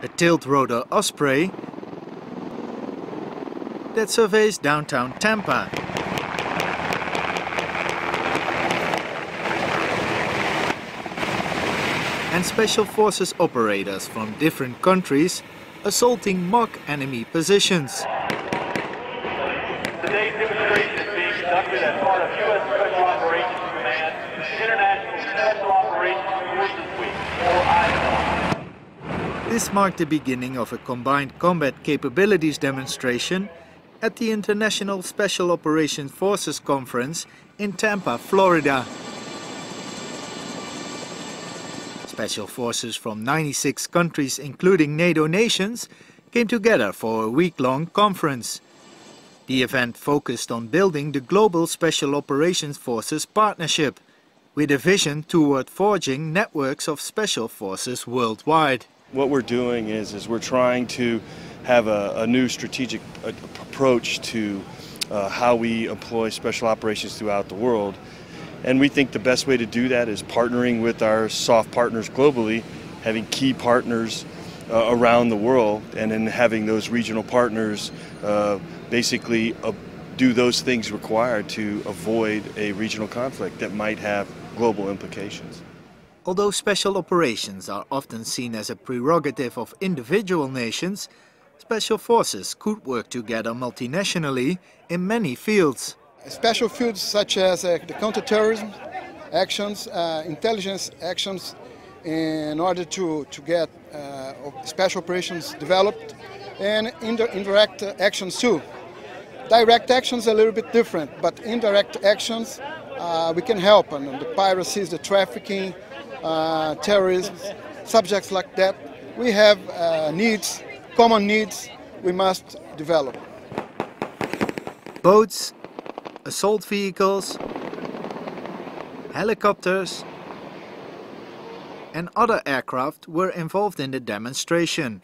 a tilt-rotor Osprey that surveys downtown Tampa. And Special Forces operators from different countries assaulting mock enemy positions. Today's demonstration is being conducted as part of U.S. Special Operations Command International Special Operations Forces Week, or ILLUMINATI. This marked the beginning of a combined combat capabilities demonstration at the International Special Operations Forces Conference in Tampa, Florida. Special forces from 96 countries, including NATO nations, came together for a week-long conference. The event focused on building the Global Special Operations Forces Partnership, with a vision toward forging networks of special forces worldwide. What we're doing is we're trying to have a new strategic approach to how we employ special operations throughout the world. And we think the best way to do that is partnering with our soft partners globally, having key partners around the world, and then having those regional partners basically do those things required to avoid a regional conflict that might have global implications. Although special operations are often seen as a prerogative of individual nations, special forces could work together multinationally in many fields. Special fields such as the counterterrorism actions, intelligence actions, in order to get special operations developed, and indirect actions too. Direct actions are a little bit different, but indirect actions we can help on the piracies, the trafficking, terrorism, subjects like that. We have needs, common needs we must develop. Boats, assault vehicles, helicopters and other aircraft were involved in the demonstration,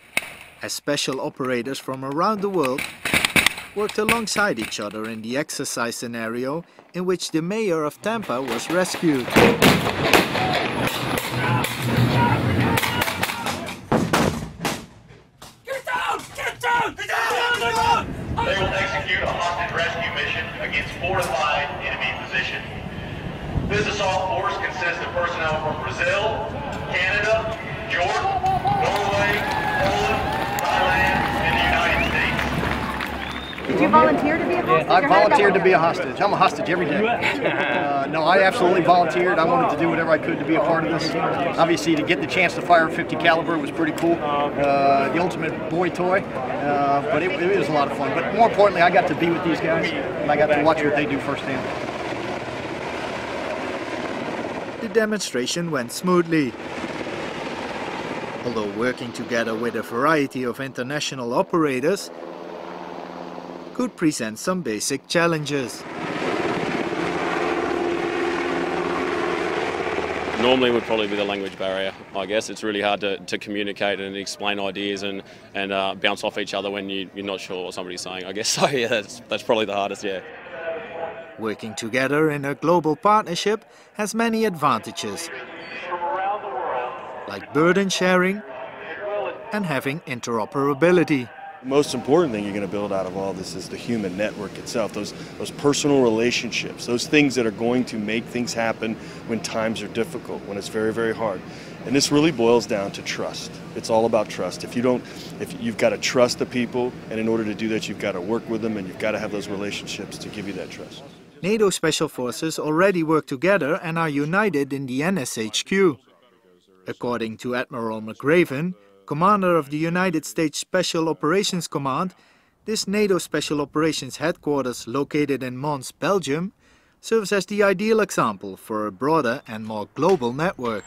as special operators from around the world worked alongside each other in the exercise scenario in which the mayor of Tampa was rescued. They will execute a hostage rescue mission against fortified enemy positions. This assault force consists of personnel from Brazil, Canada, Jordan, Norway, Poland, Thailand, and the United States. Did you volunteer to be a hostage? I volunteered to be a hostage. I'm a hostage every day. No, I absolutely volunteered. I wanted to do whatever I could to be a part of this. Obviously, to get the chance to fire a .50 caliber was pretty cool. The ultimate boy toy, but it was a lot of fun. But more importantly, I got to be with these guys, and I got to watch what they do firsthand. The demonstration went smoothly. Although working together with a variety of international operators could present some basic challenges. Normally would probably be the language barrier, I guess. It's really hard to communicate and explain ideas and bounce off each other when you're not sure what somebody's saying, I guess. So yeah, that's probably the hardest, yeah. Working together in a global partnership has many advantages, like burden sharing and having interoperability. The most important thing you're going to build out of all this is the human network itself, those personal relationships, those things that are going to make things happen when times are difficult, when it's very, very hard. And this really boils down to trust. It's all about trust. If you've got to trust the people, and in order to do that, you've got to work with them, and you've got to have those relationships to give you that trust. NATO special forces already work together and are united in the NSHQ. According to Admiral McRaven, commander of the United States Special Operations Command, this NATO Special Operations headquarters located in Mons, Belgium, serves as the ideal example for a broader and more global network.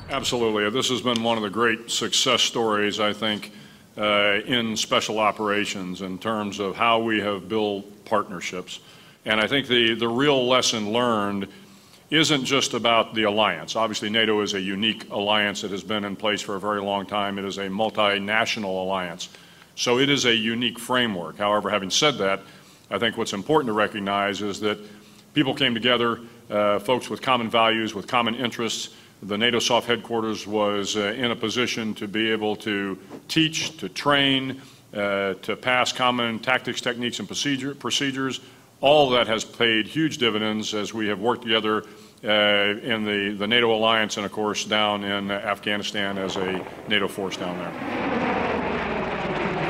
Absolutely. This has been one of the great success stories, I think, in special operations in terms of how we have built partnerships. And I think the real lesson learned isn't just about the alliance. Obviously, NATO is a unique alliance that has been in place for a very long time. It is a multinational alliance. So it is a unique framework. However, having said that, I think what's important to recognize is that people came together, folks with common values, with common interests, the NATO SOF headquarters was in a position to be able to teach, to train, to pass common tactics, techniques, and procedures. All of that has paid huge dividends as we have worked together in the NATO alliance and, of course, down in Afghanistan as a NATO force down there.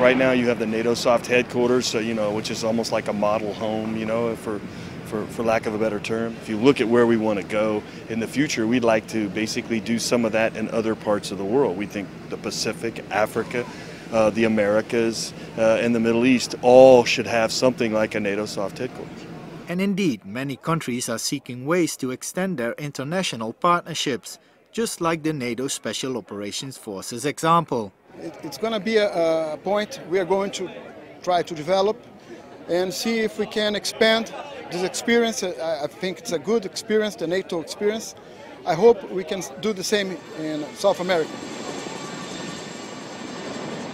Right now you have the NATO SOF headquarters, so, which is almost like a model home, for lack of a better term. If you look at where we want to go in the future, we'd like to basically do some of that in other parts of the world. We think the Pacific, Africa, the Americas, and the Middle East all should have something like a NATO SOF headquarters. And indeed, many countries are seeking ways to extend their international partnerships, just like the NATO Special Operations Forces example. It's going to be a point we are going to try to develop and see if we can expand this experience. I think it's a good experience, the NATO experience. I hope we can do the same in South America.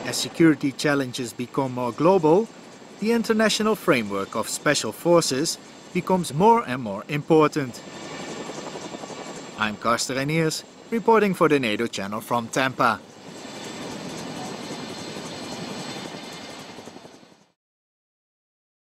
As security challenges become more global, the international framework of special forces becomes more and more important. I'm Karsten Reiniers, reporting for the NATO channel from Tampa.